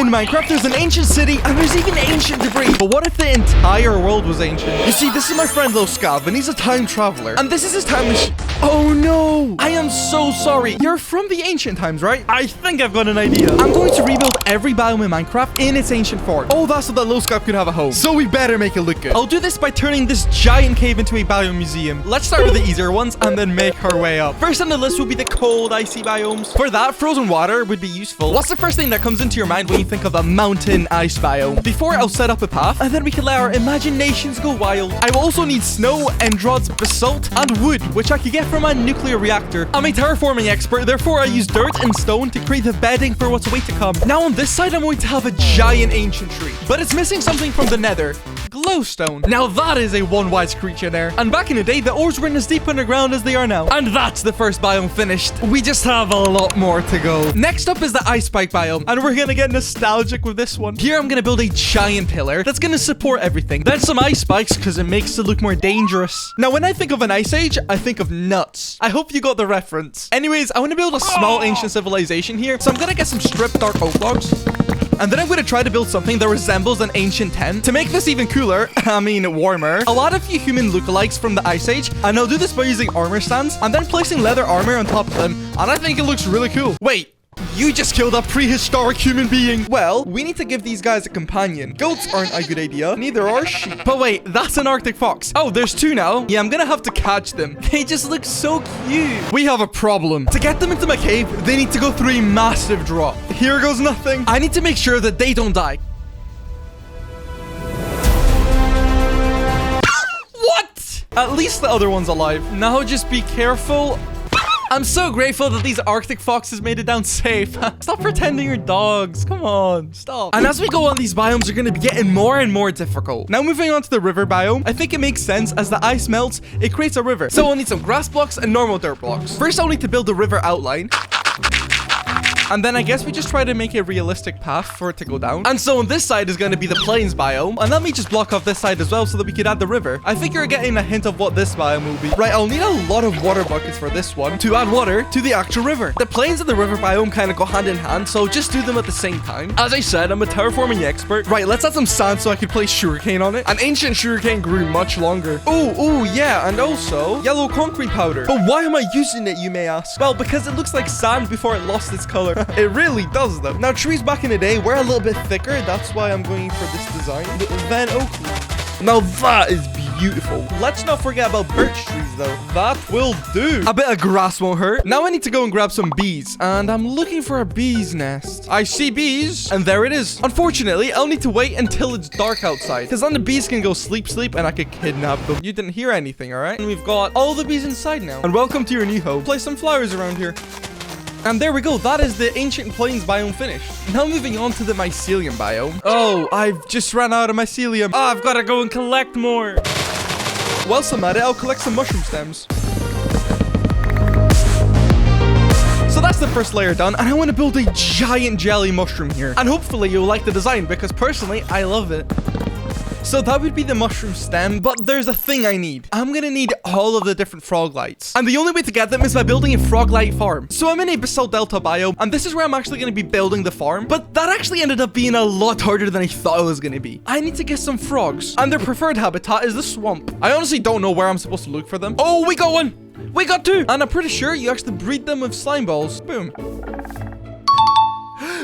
in Minecraft, there's an ancient city, and there's even ancient debris. But what if the entire world was ancient? You see, this is my friend Lil Scav, and he's a time traveler. And this is his time machine. Oh no! I am so sorry. You're from the ancient times, right? I think I've got an idea. I'm going to rebuild every biome in Minecraft in its ancient form. Oh, that's so that Lil Scav could have a home. So we better make it look good. I'll do this by turning this giant cave into a biome museum. Let's start with the easier ones and then make our way up. First on the list will be the cold, icy biomes. For that, frozen water would be useful. What's the first thing that comes into your mind when you think of a mountain ice biome? Before, I'll set up a path, and then we can let our imaginations go wild. I will also need snow, endrods, basalt, and wood, which I could get from a nuclear reactor. I'm a terraforming expert, therefore I use dirt and stone to create the bedding for what's away to come. Now on this side, I'm going to have a giant ancient tree, but it's missing something from the nether. Glowstone. Now that is a one-wise creature there. And back in the day, the ores weren't as deep underground as they are now. And that's the first biome finished. We just have a lot more to go. Next up is the ice spike biome, and we're gonna get nostalgic with this one. Here I'm gonna build a giant pillar that's gonna support everything. Then some ice spikes because it makes it look more dangerous. Now when I think of an ice age, I think of nuts. I hope you got the reference. Anyways, I want to build a small ancient civilization here, so I'm gonna get some stripped dark oak logs. And then I'm going to try to build something that resembles an ancient tent. To make this even cooler, warmer, a lot of you human lookalikes from the Ice Age, and I'll do this by using armor stands and then placing leather armor on top of them, and I think it looks really cool. Wait. You just killed a prehistoric human being. Well, we need to give these guys a companion. Goats aren't a good idea. Neither are sheep. But wait, that's an Arctic fox. Oh, there's two now. Yeah, I'm gonna have to catch them. They just look so cute. We have a problem. To get them into my cave, they need to go through a massive drop. Here goes nothing. I need to make sure that they don't die. What? At least the other one's alive. Now just be careful. I'm so grateful that these Arctic foxes made it down safe. Stop pretending you're dogs. Come on, stop. And as we go on, these biomes are going to be getting more and more difficult. Now moving on to the river biome, I think it makes sense as the ice melts, it creates a river. So I'll need some grass blocks and normal dirt blocks. First, I'll need to build the river outline. And then I guess we just try to make a realistic path for it to go down. And so on this side is going to be the plains biome. And let me just block off this side as well so that we could add the river. I think you're getting a hint of what this biome will be. Right, I'll need a lot of water buckets for this one to add water to the actual river. The plains and the river biome kind of go hand in hand, so just do them at the same time. As I said, I'm a terraforming expert. Right, let's add some sand so I can place sugarcane on it. An ancient sugarcane grew much longer. Oh, yeah, and also yellow concrete powder. But why am I using it, you may ask? Well, because it looks like sand before it lost its color. It really does, though. Now, trees back in the day were a little bit thicker. That's why I'm going for this design. Van oak. Now, that is beautiful. Let's not forget about birch trees, though. That will do. A bit of grass won't hurt. Now I need to go and grab some bees. And I'm looking for a bee's nest. I see bees. And there it is. Unfortunately, I'll need to wait until it's dark outside. Because then the bees can go sleep, and I could kidnap them. You didn't hear anything, all right? And we've got all the bees inside now. And welcome to your new home. Place some flowers around here. And there we go. That is the ancient plains biome finished. Now moving on to the mycelium biome. Oh, I've just ran out of mycelium. Oh, I've got to go and collect more. Whilst I'm at it, I'll collect some mushroom stems. So that's the first layer done, and I want to build a giant jelly mushroom here. And hopefully you'll like the design, because personally, I love it. So that would be the mushroom stem, but there's a thing I need. I'm gonna need all of the different frog lights. And the only way to get them is by building a frog light farm. So I'm in a basalt delta biome, and this is where I'm actually gonna be building the farm. But that actually ended up being a lot harder than I thought it was gonna be. I need to get some frogs, and their preferred habitat is the swamp. I honestly don't know where I'm supposed to look for them. Oh, we got one! We got two! And I'm pretty sure you actually breed them with slime balls. Boom.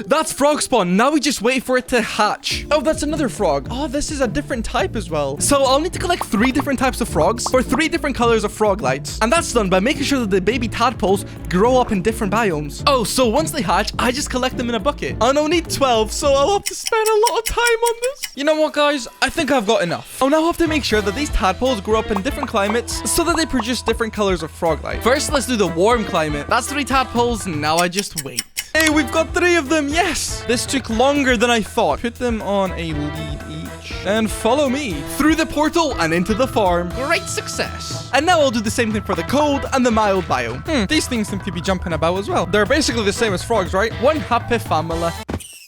That's frog spawn. Now we just wait for it to hatch. Oh, that's another frog. Oh, this is a different type as well. So I'll need to collect 3 different types of frogs for 3 different colors of frog lights. And that's done by making sure that the baby tadpoles grow up in different biomes. Oh, so once they hatch, I just collect them in a bucket. And I'll need 12, so I'll have to spend a lot of time on this. You know what, guys? I think I've got enough. I'll now have to make sure that these tadpoles grow up in different climates so that they produce different colors of frog light. First, let's do the warm climate. That's 3 tadpoles, and now I just wait. Hey, we've got 3 of them. Yes. This took longer than I thought. Put them on a lead each. And follow me through the portal and into the farm. Great success. And now I'll do the same thing for the cold and the mild biome. These things seem to be jumping about as well. They're basically the same as frogs, right? One happy family.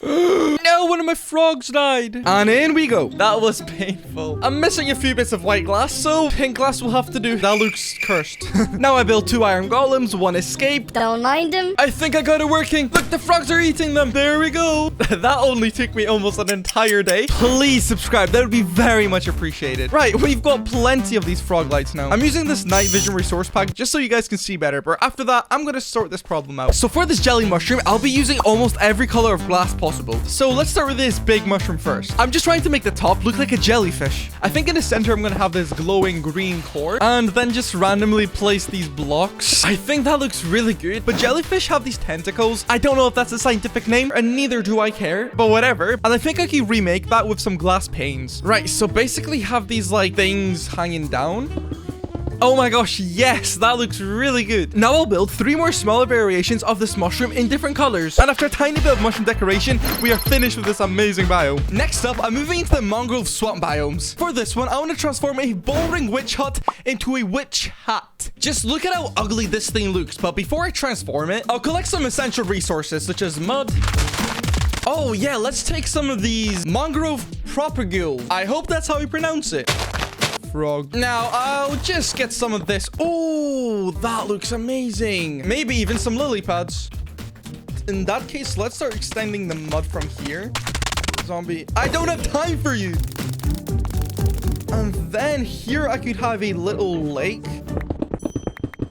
No one of my frogs died. And in we go. That was painful. I'm missing a few bits of white glass, so pink glass will have to do. That looks cursed. Now I built 2 iron golems, 1 escaped. Don't mind him. I think I got it working. Look, the frogs are eating them. There we go. That only took me almost an entire day. Please subscribe. That would be very much appreciated. Right, we've got plenty of these frog lights now. I'm using this night vision resource pack just so you guys can see better, but after that, I'm going to sort this problem out. So for this jelly mushroom, I'll be using almost every color of glass possible. So let's start with this big mushroom first. I'm just trying to make the top look like a jellyfish. I think in the center, I'm going to have this glowing green core and then just randomly place these blocks. I think that looks really good, but jellyfish have these tentacles. I don't know if that's a scientific name, and neither do I care, but whatever. And I think I can remake that with some glass panes. Right, so basically have these like things hanging down. Oh my gosh, yes, that looks really good. Now I'll build 3 more smaller variations of this mushroom in different colors. And after a tiny bit of mushroom decoration, we are finished with this amazing biome. Next up, I'm moving into the mangrove swamp biomes. For this one, I want to transform a bullring witch hut into a witch hat. Just look at how ugly this thing looks. But before I transform it, I'll collect some essential resources such as mud. Oh yeah, let's take some of these mangrove propagules. I hope that's how you pronounce it. Frog. Now, I'll just get some of this. Oh, that looks amazing. Maybe even some lily pads. In that case, let's start extending the mud from here. Zombie. I don't have time for you. And then here I could have a little lake.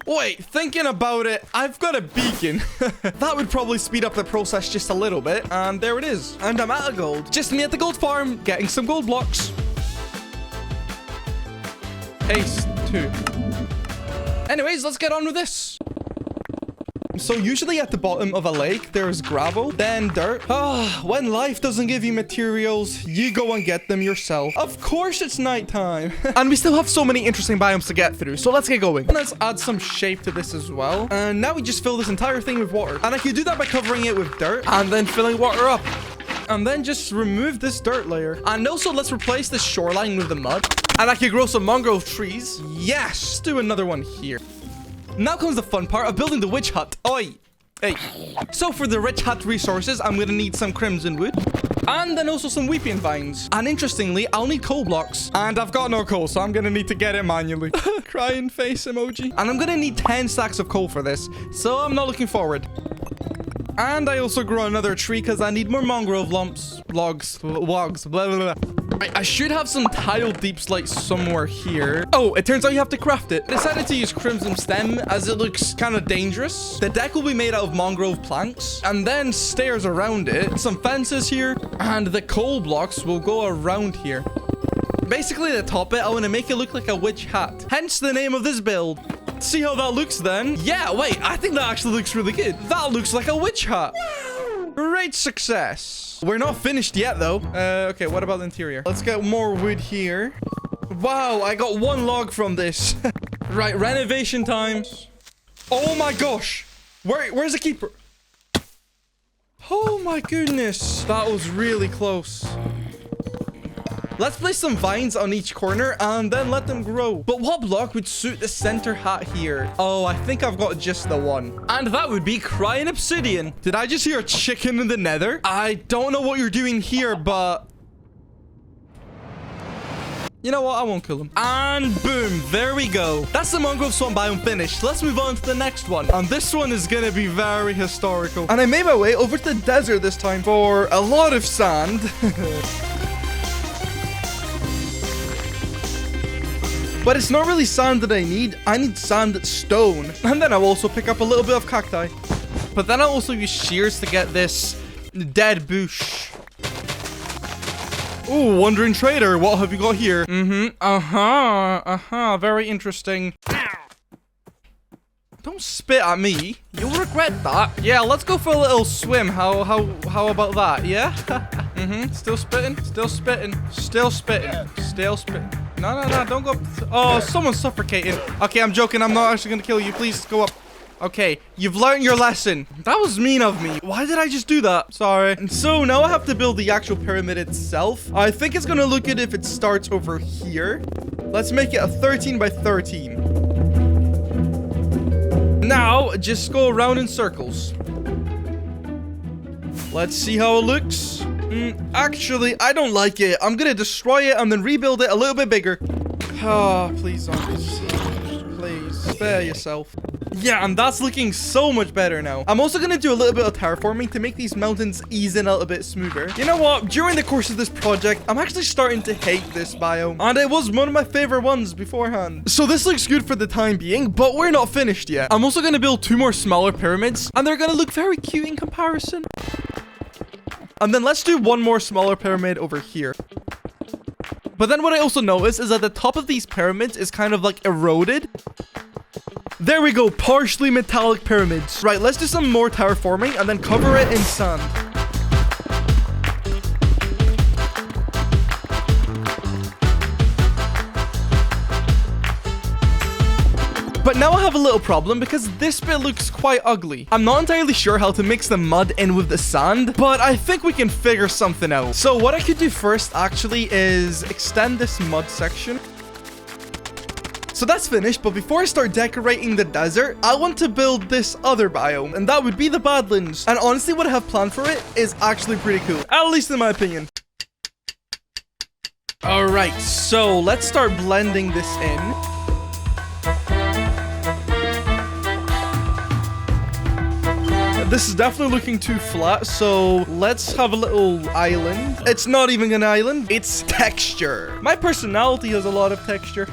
Wait, thinking about it, I've got a beacon. That would probably speed up the process just a little bit. And there it is. And I'm out of gold. Just me at the gold farm, getting some gold blocks. Ace 2. Anyways, let's get on with this. So usually at the bottom of a lake, there's gravel, then dirt. When life doesn't give you materials, you go and get them yourself. Of course it's nighttime. And we still have so many interesting biomes to get through, so let's get going. Let's add some shape to this as well. And now we just fill this entire thing with water. And I can do that by covering it with dirt and then filling water up. And then just remove this dirt layer. And also let's replace the shoreline with the mud. And I can grow some mangrove trees. Yes, let's do another one here. Now comes the fun part of building the witch hut. Oi. Hey. So for the witch hut resources, I'm going to need some crimson wood. And then also some weeping vines. And interestingly, I'll need coal blocks. And I've got no coal, so I'm going to need to get it manually. Crying face emoji. And I'm going to need 10 stacks of coal for this. So I'm not looking forward. And I also grow another tree because I need more mangrove logs, blah, blah, blah. I should have some tile deep slate somewhere here. Oh, it turns out you have to craft it. I decided to use crimson stem as it looks kind of dangerous. The deck will be made out of mangrove planks and then stairs around it. Some fences here and the coal blocks will go around here. Basically, the top bit, I want to make it look like a witch hat. Hence the name of this build. See how that looks then? Yeah, wait, I think that actually looks really good. That looks like a witch hat. Great success. We're not finished yet, though. Okay, what about the interior? Let's get more wood here. Wow, I got 1 log from this. Right, renovation time. Oh my gosh. Where's the keeper? Oh my goodness. That was really close. Let's place some vines on each corner and then let them grow. But what block would suit the center hat here? Oh, I think I've got just the one. And that would be crying obsidian. Did I just hear a chicken in the nether? I don't know what you're doing here, but... You know what? I won't kill him. And boom, there we go. That's the mangrove swamp biome finished. Let's move on to the next one. And this one is gonna be very historical. And I made my way over to the desert this time for a lot of sand. But it's not really sand that I need sand stone. And then I'll also pick up a little bit of cacti. But then I'll also use shears to get this dead bush. Ooh, wandering trader, what have you got here? Very interesting. Don't spit at me. You'll regret that. Yeah, let's go for a little swim. How about that? Yeah? Still spitting. No, don't go up. Oh, someone's suffocating. Okay, I'm joking. I'm not actually gonna kill you. Please go up. Okay, you've learned your lesson. That was mean of me. Why did I just do that? Sorry. And so now I have to build the actual pyramid itself. I think it's gonna look good if it starts over here. Let's make it a 13 by 13. Now, just go around in circles. Let's see how it looks. Actually, I don't like it. I'm gonna destroy it and then rebuild it a little bit bigger. Ah, please, zombies. Please, spare yourself. Yeah, and that's looking so much better now. I'm also gonna do a little bit of terraforming to make these mountains ease in a little bit smoother. You know what? During the course of this project, I'm actually starting to hate this biome. And it was one of my favorite ones beforehand. So this looks good for the time being, but we're not finished yet. I'm also gonna build 2 more smaller pyramids, and they're gonna look very cute in comparison. And then let's do 1 more smaller pyramid over here. But then what I also noticed is that the top of these pyramids is kind of like eroded. There we go, partially metallic pyramids. Right, let's do some more terraforming and then cover it in sand. But now I have a little problem because this bit looks quite ugly. I'm not entirely sure how to mix the mud in with the sand, but I think we can figure something out. So what I could do first actually is extend this mud section. So that's finished, but before I start decorating the desert, I want to build this other biome, and that would be the Badlands. And honestly, what I have planned for it is actually pretty cool, at least in my opinion. All right, so let's start blending this in. This is definitely looking too flat, so let's have a little island. It's not even an island, it's texture. My personality has a lot of texture.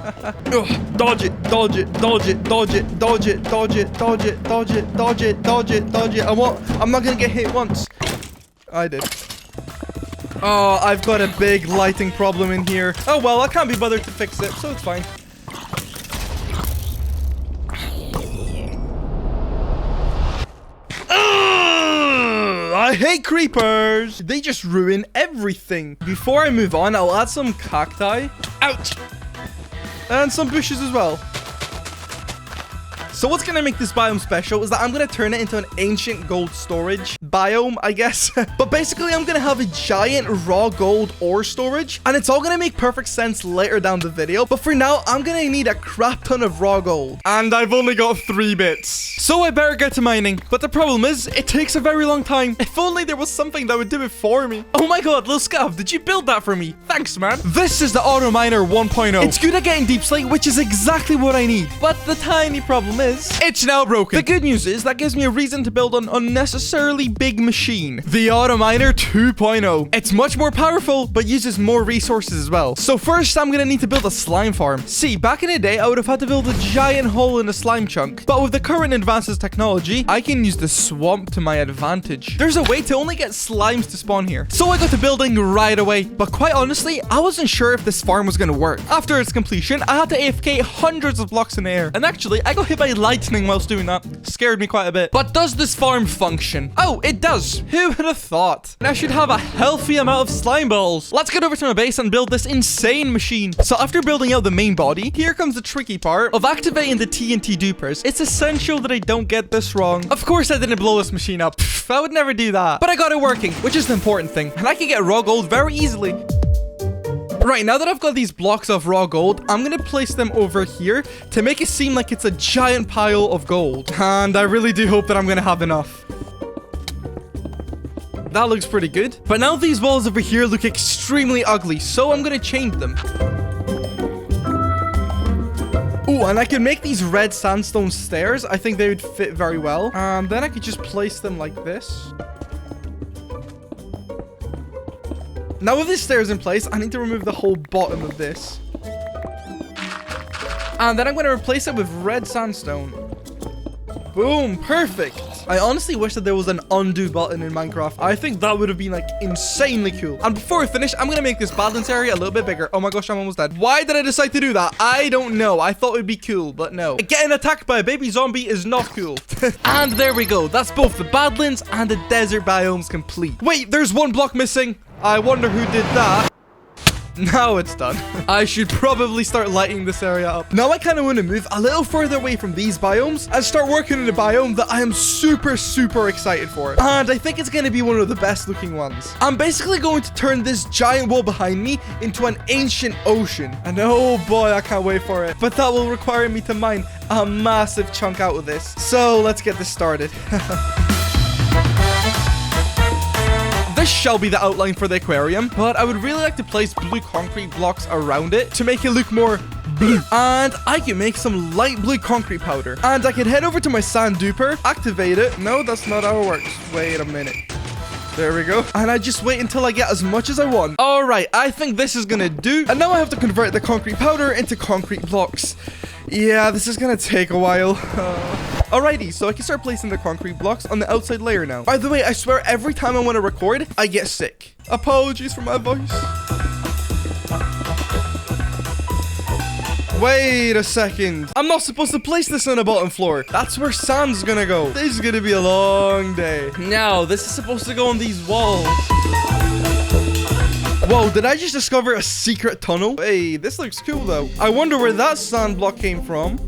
Ugh, dodge it, dodge it, dodge it, dodge it, dodge it, dodge it, dodge it, dodge it, dodge it, dodge it, dodge it. I'm not gonna get hit once. I did. Oh, I've got a big lighting problem in here. Oh well, I can't be bothered to fix it, so it's fine. I hate creepers. They just ruin everything. Before I move on, I'll add some cacti. Ouch. And some bushes as well. So what's going to make this biome special is that I'm going to turn it into an ancient gold storage biome, I guess. But basically, I'm going to have a giant raw gold ore storage, and it's all going to make perfect sense later down the video. But for now, I'm going to need a crap ton of raw gold. And I've only got 3 bits. So I better get to mining. But the problem is, it takes a very long time. If only there was something that would do it for me. Oh my god, Lil Scav, did you build that for me? Thanks, man. This is the Auto Miner 1.0. It's good at getting deep slate, which is exactly what I need. But the tiny problem is, it's now broken. The good news is that gives me a reason to build an unnecessarily big machine. The Auto Miner 2.0. It's much more powerful, but uses more resources as well. So first, I'm gonna need to build a slime farm. See, back in the day, I would have had to build a giant hole in a slime chunk. But with the current advances technology, I can use the swamp to my advantage. There's a way to only get slimes to spawn here. So I got to building right away. But quite honestly, I wasn't sure if this farm was gonna work. After its completion, I had to AFK hundreds of blocks in the air. And actually, I got hit by lightning whilst doing that. Scared me quite a bit. But does this farm function? Oh, it does. Who would have thought? And I should have a healthy amount of slime balls. Let's get over to my base and build this insane machine. So after building out the main body, here comes the tricky part of activating the TNT dupers. It's essential that I don't get this wrong. Of course I didn't blow this machine up. Pfft, I would never do that. But I got it working, which is the important thing. And I can get raw gold very easily. Right, now that I've got these blocks of raw gold, I'm going to place them over here to make it seem like it's a giant pile of gold. And I really do hope that I'm going to have enough. That looks pretty good. But now these walls over here look extremely ugly, so I'm going to change them. Ooh, and I can make these red sandstone stairs. I think they would fit very well. And then I could just place them like this. Now with these stairs in place, I need to remove the whole bottom of this. And then I'm going to replace it with red sandstone. Boom, perfect. I honestly wish that there was an undo button in Minecraft. I think that would have been like insanely cool. And before I finish, I'm going to make this Badlands area a little bit bigger. Oh my gosh, I'm almost dead. Why did I decide to do that? I don't know. I thought it would be cool, but no. Getting attacked by a baby zombie is not cool. And there we go. That's both the Badlands and the desert biomes complete. Wait, there's one block missing. I wonder who did that. Now it's done. I should probably start lighting this area up. Now I kind of want to move a little further away from these biomes and start working in a biome that I am super excited for. And I think it's going to be one of the best looking ones. I'm basically going to turn this giant wall behind me into an ancient ocean. And oh boy, I can't wait for it. But that will require me to mine a massive chunk out of this. So let's get this started. This shall be the outline for the aquarium, but I would really like to place blue concrete blocks around it to make it look more blue. And I can make some light blue concrete powder. And I can head over to my sand duper, activate it. No, that's not how it works. Wait a minute. There we go. And I just wait until I get as much as I want. All right, I think this is gonna do. And now I have to convert the concrete powder into concrete blocks. Yeah, this is gonna take a while. Alrighty, so I can start placing the concrete blocks on the outside layer now. By the way, I swear every time I want to record, I get sick. Apologies for my voice. Wait a second. I'm not supposed to place this on the bottom floor. That's where sand's gonna go. This is gonna be a long day. Now, this is supposed to go on these walls. Whoa, did I just discover a secret tunnel? Hey, this looks cool though. I wonder where that sand block came from.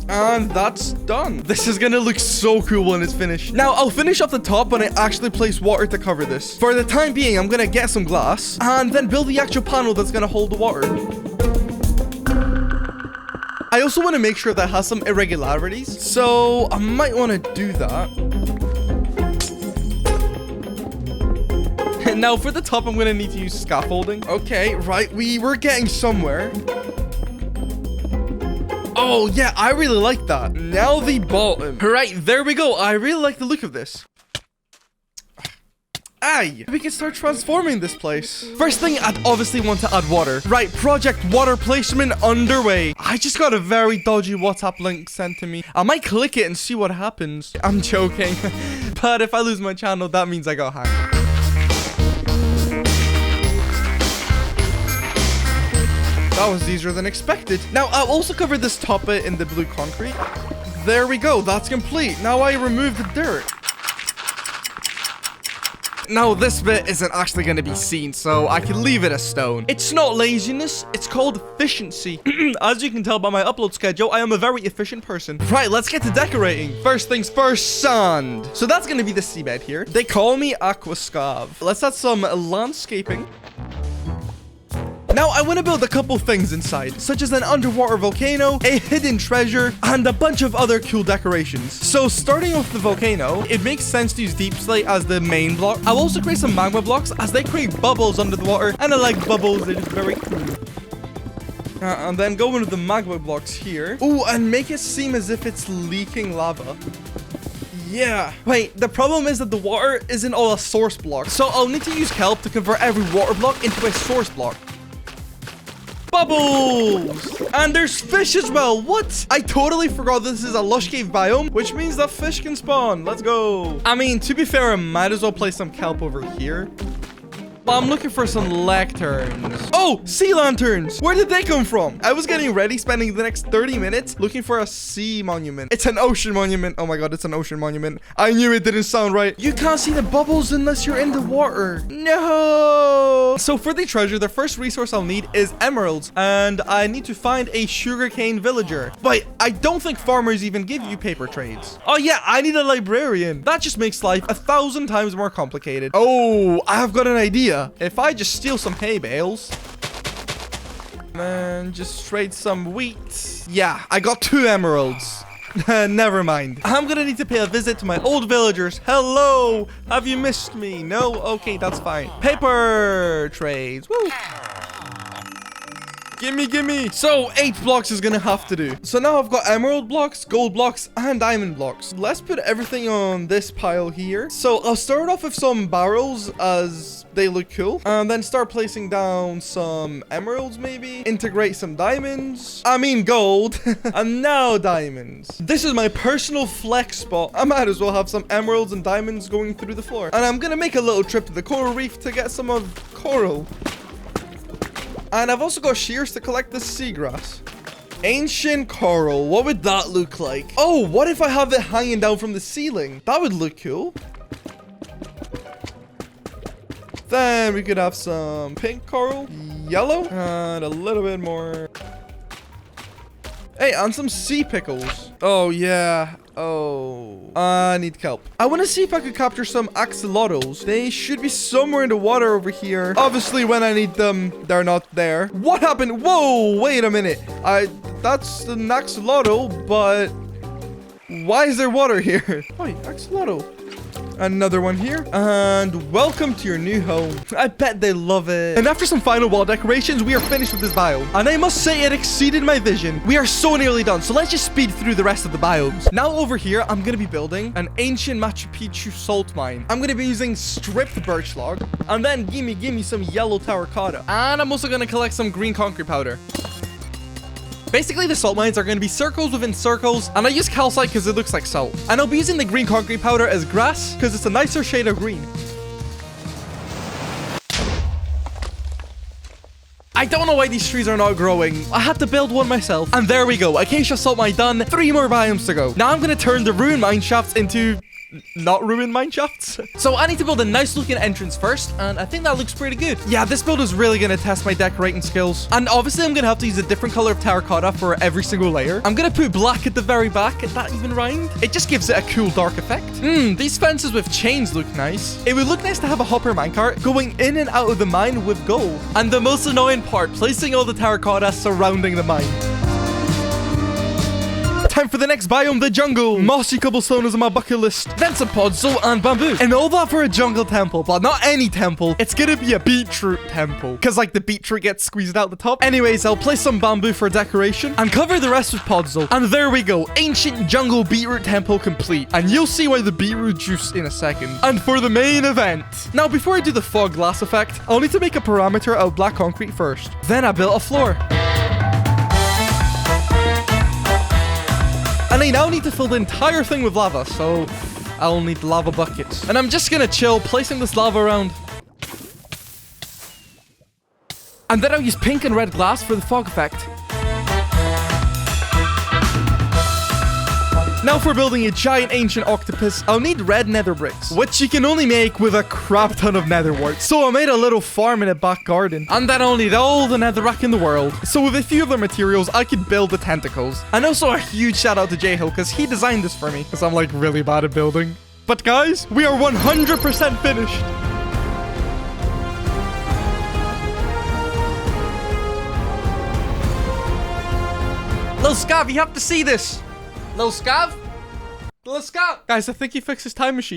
And that's done. This is gonna look so cool when it's finished. Now, I'll finish off the top when I actually place water to cover this. For the time being, I'm gonna get some glass and then build the actual panel that's gonna hold the water. I also want to make sure that it has some irregularities, so I might want to do that. And now for the top, I'm going to need to use scaffolding. Okay, right, we were getting somewhere. Oh, yeah, I really like that. Now the bottom. Right, there we go. I really like the look of this. Aye, we can start transforming this place. First thing, I'd obviously want to add water. Right, project water placement underway. I just got a very dodgy WhatsApp link sent to me. I might click it and see what happens. I'm joking. But if I lose my channel, that means I got hacked. That was easier than expected. Now, I'll also cover this top bit in the blue concrete. There we go, that's complete. Now I remove the dirt. Now, this bit isn't actually going to be seen, so I can leave it as stone. It's not laziness, it's called efficiency. As you can tell by my upload schedule, I am a very efficient person. Right, let's get to decorating. First things first, sand. So that's going to be the seabed here. They call me Aquascav. Let's add some landscaping. Now, I want to build a couple things inside, such as an underwater volcano, a hidden treasure, and a bunch of other cool decorations. So, starting off the volcano, it makes sense to use deep slate as the main block. I'll also create some magma blocks as they create bubbles under the water, and I like bubbles, they're just very cool. And then go into the magma blocks here. Ooh, and make it seem as if it's leaking lava. Yeah. Wait, the problem is that the water isn't all a source block. So, I'll need to use kelp to convert every water block into a source block. Bubbles! And there's fish as well. What? I totally forgot this is a lush cave biome, which means that fish can spawn. Let's go. I mean, to be fair, I might as well place some kelp over here. But I'm looking for some lecterns. Oh, sea lanterns. Where did they come from? I was getting ready, spending the next 30 minutes looking for a sea monument. It's an ocean monument. Oh my god, it's an ocean monument. I knew it didn't sound right. You can't see the bubbles unless you're in the water. No. So for the treasure, the first resource I'll need is emeralds. And I need to find a sugarcane villager. Wait, I don't think farmers even give you paper trades. Oh yeah, I need a librarian. That just makes life 1,000 times more complicated. Oh, I've got an idea. If I just steal some hay bales and just trade some wheat. Yeah, I got 2 emeralds. Never mind. I'm gonna need to pay a visit to my old villagers. Hello, have you missed me? No? Okay, that's fine. Paper trades. Woo. Gimme. So 8 blocks is gonna have to do. So now I've got emerald blocks, gold blocks, and diamond blocks. Let's put everything on this pile here. So I'll start off with some barrels as they look cool. And then start placing down some emeralds maybe. Integrate some diamonds. I mean gold. And now diamonds. This is my personal flex spot. I might as well have some emeralds and diamonds going through the floor. And I'm gonna make a little trip to the coral reef to get some of coral. And I've also got shears to collect the seagrass. Ancient coral. What would that look like? Oh, what if I have it hanging down from the ceiling? That would look cool. Then we could have some pink coral, yellow, and a little bit more. Hey, and some sea pickles. Oh, yeah. Oh, I need kelp. I want to see if I could capture some axolotls. They should be somewhere in the water over here. Obviously, when I need them, they're not there. What happened? Whoa, wait a minute. That's an axolotl, but why is there water here? Wait, axolotl. Another one here. And welcome to your new home. I bet they love it. And after some final wall decorations, we are finished with this biome. And I must say it exceeded my vision. We are so nearly done. So let's just speed through the rest of the biomes. Now over here, I'm going to be building an ancient Machu Picchu salt mine. I'm going to be using stripped birch log. And then gimme some yellow terracotta. And I'm also going to collect some green concrete powder. Basically, the salt mines are going to be circles within circles, and I use calcite because it looks like salt. And I'll be using the green concrete powder as grass because it's a nicer shade of green. I don't know why these trees are not growing. I had to build one myself. And there we go. Acacia salt mine done. 3 more biomes to go. Now I'm going to turn the ruined mine shafts into... not ruined mine shafts. So I need to build a nice looking entrance first, and I think that looks pretty good. Yeah, this build is really going to test my decorating skills. And obviously I'm going to have to use a different color of terracotta for every single layer. I'm going to put black at the very back. That even rhymed. It just gives it a cool dark effect. These fences with chains look nice. It would look nice to have a hopper minecart going in and out of the mine with gold. And the most annoying part, placing all the terracotta surrounding the mine. Time for the next biome, the jungle. Mossy cobblestone is on my bucket list. Then some podzol and bamboo. And all that for a jungle temple, but not any temple. It's gonna be a beetroot temple. Because like the beetroot gets squeezed out the top. Anyways, I'll place some bamboo for decoration and cover the rest with podzol. And there we go. Ancient jungle beetroot temple complete. And you'll see why the beetroot juice in a second. And for the main event. Now, before I do the fog glass effect, I'll need to make a parameter out of black concrete first. Then I built a floor. And I now need to fill the entire thing with lava, so I'll need lava buckets. And I'm just gonna chill, placing this lava around. And then I'll use pink and red glass for the fog effect. Now for building a giant ancient octopus, I'll need red nether bricks, which you can only make with a crap ton of nether wart. So I made a little farm in a back garden. And then I'll need all the netherrack in the world. So with a few other materials, I could build the tentacles. And also a huge shout out to J-Hill, because he designed this for me. Because I'm like really bad at building. But guys, we are 100% finished. Lil Scav, you have to see this. Little Scav? Little Scav? Guys, I think he fixed his time machine.